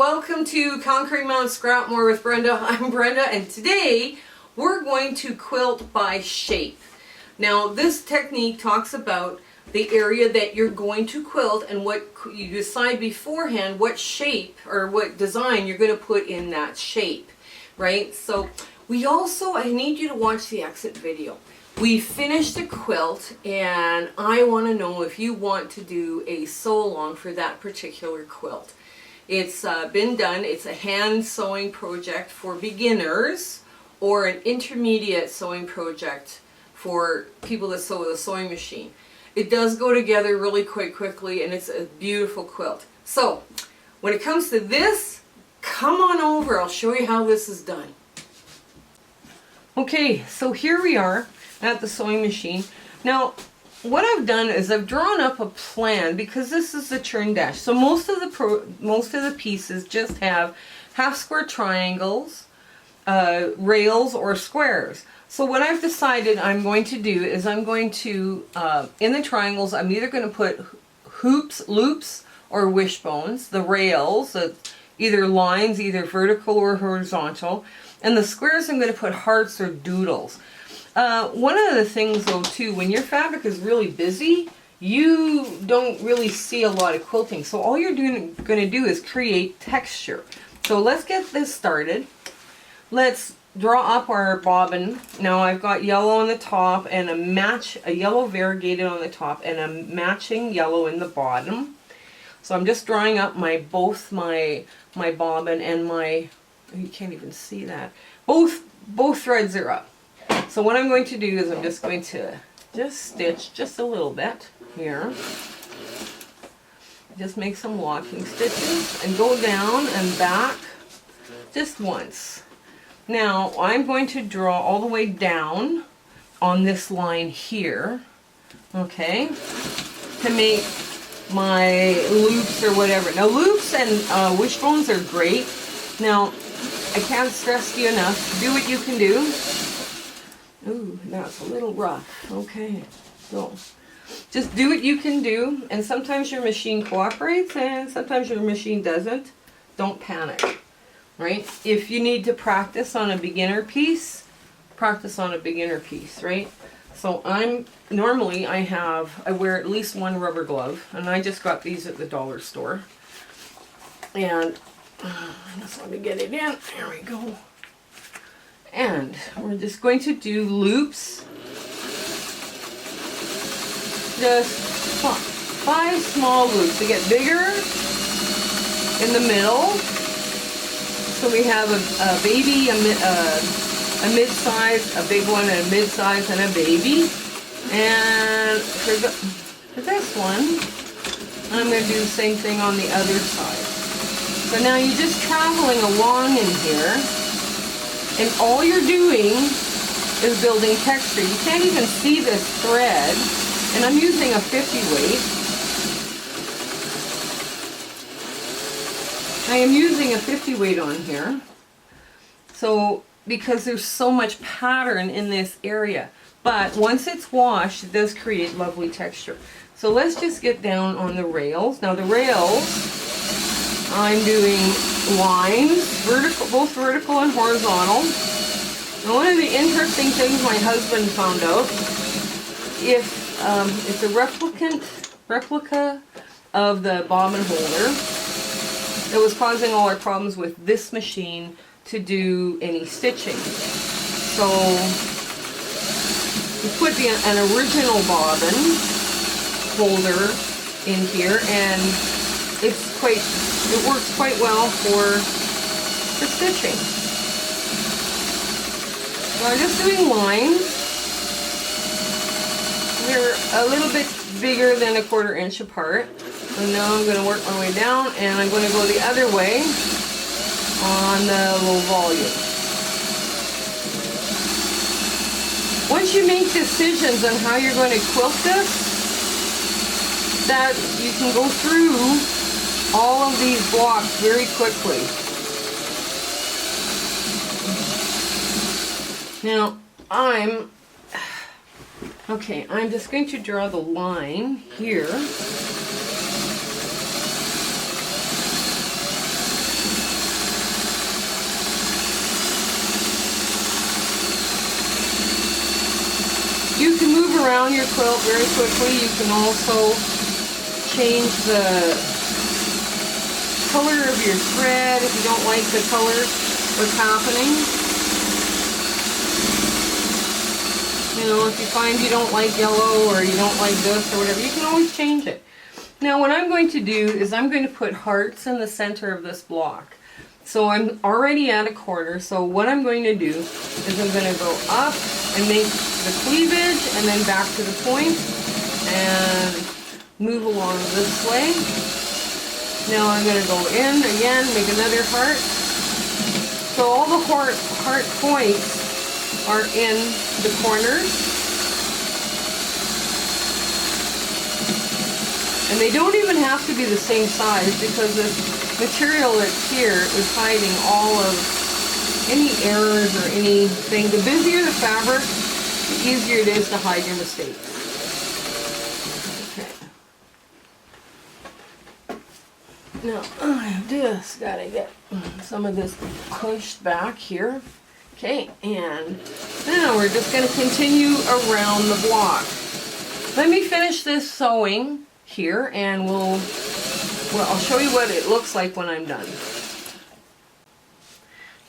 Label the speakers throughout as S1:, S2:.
S1: welcome to Conquering Mount Scrapmore with Brenda. I'm Brenda, and today we're going to quilt by shape. Now, this technique talks about the area that you're going to quilt and what you decide beforehand what shape or what design you're going to put in that shape, right? So I need you to watch the exit video. We finished the quilt, and I want to know if you want to do a sew along for that particular quilt. It's been done. It's a hand sewing project for beginners or an intermediate sewing project for people that sew with a sewing machine. It does go together really quite quickly, and it's a beautiful quilt. So when it comes to this, come on over. I'll show you how this is done. Okay, so here we are at the sewing machine. Now, what I've done is I've drawn up a plan because this is the churn dash. So most of the pieces just have half square triangles, rails, or squares. So what I've decided I'm going to do is I'm going to, in the triangles, I'm either going to put hoops, loops, or wishbones. The rails, either lines, either vertical or horizontal. And the squares I'm going to put hearts or doodles. One of the things though too, when your fabric is really busy, you don't really see a lot of quilting. So all you're going to do is create texture. So let's get this started. Let's draw up our bobbin. Now I've got yellow on the top and a yellow variegated on the top and a matching yellow in the bottom. So I'm just drawing up both my bobbin and you can't even see that. Both threads are up. So what I'm going to do is I'm just going to stitch just a little bit here. Just make some locking stitches and go down and back just once. Now I'm going to draw all the way down on this line here, okay, to make my loops or whatever. Now loops and wishbones are great. Now I can't stress you enough, do what you can do. Ooh, that's a little rough. Okay, so just do what you can do, and sometimes your machine cooperates and sometimes your machine doesn't. Don't panic, right? If you need to practice on a beginner piece, practice on a beginner piece, right? So I wear at least one rubber glove, and I just got these at the dollar store. And just let me get it in. There we go. And we're just going to do loops, just 5 small loops. They get bigger in the middle. So we have a baby, a mid-size, a big one, and a mid-size, and a baby. And for this one, I'm going to do the same thing on the other side. So now you're just traveling along in here. And all you're doing is building texture. You can't even see this thread. And I'm using a 50 weight. I am using a 50 weight on here. So, because there's so much pattern in this area. But once it's washed, it does create lovely texture. So let's just get down on the rails. Now the rails, I'm doing lines, both vertical and horizontal. And one of the interesting things my husband found out, if it's a replica of the bobbin holder that was causing all our problems with this machine to do any stitching. So we put an original bobbin holder in here, and it works quite well for stitching. So I'm just doing lines. They're a little bit bigger than 1/4 inch apart. And now I'm going to work my way down, and I'm going to go the other way on the low volume. Once you make decisions on how you're going to quilt this, that you can go through all of these blocks very quickly. Now, I'm just going to draw the line here. You can move around your quilt very quickly. You can also change the color of your thread if you don't like the color, what's happening. You know, if you find you don't like yellow or you don't like this or whatever, you can always change it. Now what I'm going to do is I'm going to put hearts in the center of this block. So I'm already at a quarter, so what I'm going to do is I'm going to go up and make the cleavage and then back to the point and move along this way. Now I'm going to go in again, make another heart. So all the heart points are in the corners. And they don't even have to be the same size because this material that's here is hiding all of any errors or anything. The busier the fabric, the easier it is to hide your mistakes. Okay. Now I just gotta get some of this pushed back here. Okay, and now we're just going to continue around the block. Let me finish this sewing here and I'll show you what it looks like when I'm done.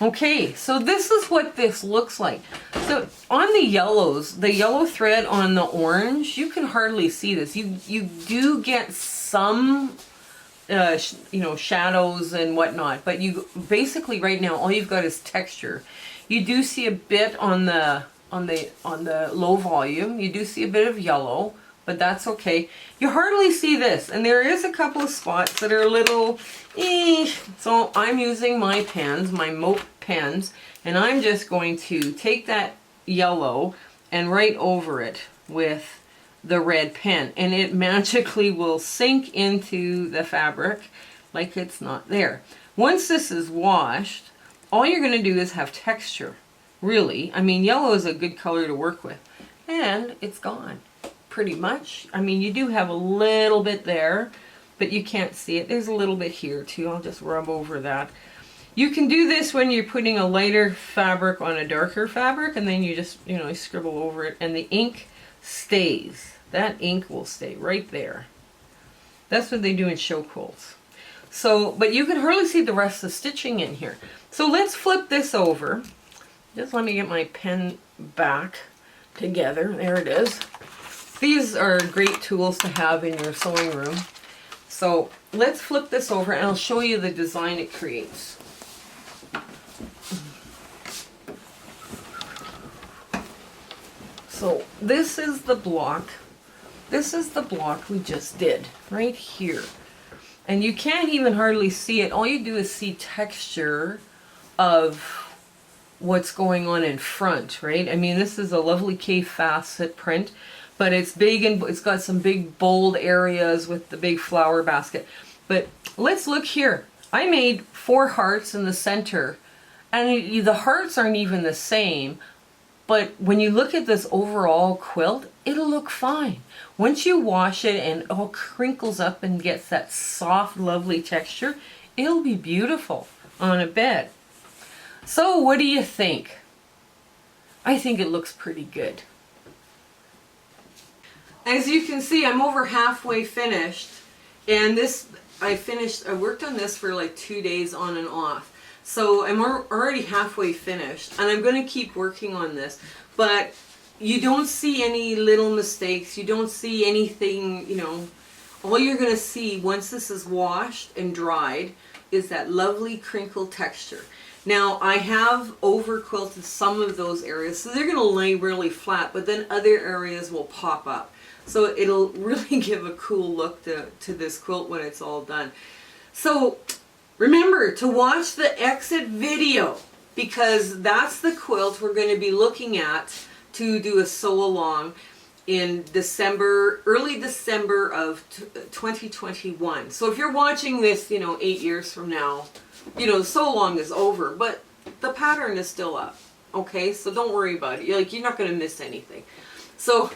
S1: Okay, so this is what this looks like. So on the yellows, the yellow thread on the orange, you can hardly see this. You do get some you know, shadows and whatnot, but you basically right now all you've got is texture. You do see a bit on the low volume. You do see a bit of yellow, but that's okay. You hardly see this, and there is a couple of spots that are a little so I'm using my pens, my Mope pens, and I'm just going to take that yellow and write over it with the red pen, and it magically will sink into the fabric like it's not there. Once this is washed, all you're going to do is have texture, really. I mean, yellow is a good color to work with, and it's gone, pretty much. I mean, you do have a little bit there, but you can't see it. There's a little bit here, too. I'll just rub over that. You can do this when you're putting a lighter fabric on a darker fabric, and then you just, you know, scribble over it, and the ink stays. That ink will stay right there. That's what they do in show quilts. So, but you can hardly see the rest of the stitching in here. So let's flip this over. Just let me get my pen back together. There it is. These are great tools to have in your sewing room. So let's flip this over and I'll show you the design it creates. So this is the block. This is the block we just did right here. And you can't even hardly see it. All you do is see texture of what's going on in front, right? I mean, this is a lovely K-facet print, but it's big and it's got some big bold areas with the big flower basket. But let's look here. I made 4 hearts in the center, and the hearts aren't even the same, but when you look at this overall quilt, it'll look fine. Once you wash it and it all crinkles up and gets that soft, lovely texture, it'll be beautiful on a bed. So what do you think? I think it looks pretty good. As you can see, I'm over halfway finished, and this I worked on this for like 2 days on and off. So I'm already halfway finished, and I'm going to keep working on this. But you don't see any little mistakes. You don't see anything, you know. All you're going to see once this is washed and dried is that lovely crinkle texture. Now, I have over quilted some of those areas, so they're going to lay really flat, but then other areas will pop up. So it'll really give a cool look to this quilt when it's all done. So remember to watch the exit video, because that's the quilt we're going to be looking at to do a sew along in December, early December of 2021. So if you're watching this, you know, 8 years from now, you know, sew along is over, but the pattern is still up. Okay, so don't worry about it. You're not going to miss anything. So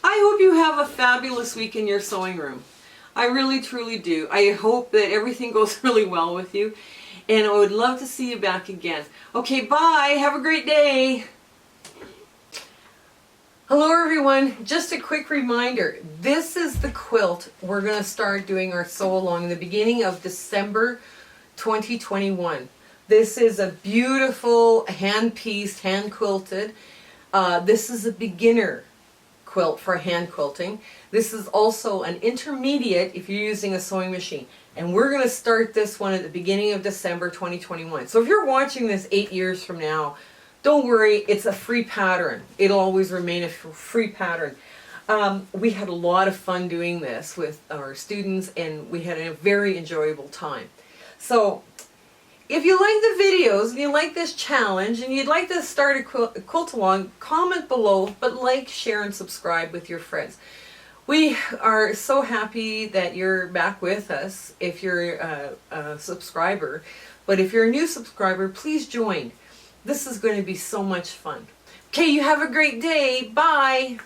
S1: I hope you have a fabulous week in your sewing room. I really, truly do. I hope that everything goes really well with you, and I would love to see you back again. Okay, bye. Have a great day. Hello everyone, just a quick reminder, this is the quilt we're going to start doing our sew along in the beginning of December 2021. This is a beautiful hand-pieced, hand-quilted. This is a beginner quilt for hand quilting. This is also an intermediate if you're using a sewing machine. And we're going to start this one at the beginning of December 2021. So if you're watching this 8 years from now, don't worry, it's a free pattern. It'll always remain a free pattern. We had a lot of fun doing this with our students, and we had a very enjoyable time. So if you like the videos and you like this challenge and you'd like to start a quilt along, comment below, but like, share, and subscribe with your friends. We are so happy that you're back with us if you're a subscriber. But if you're a new subscriber, please join. This is going to be so much fun. Okay, you have a great day. Bye.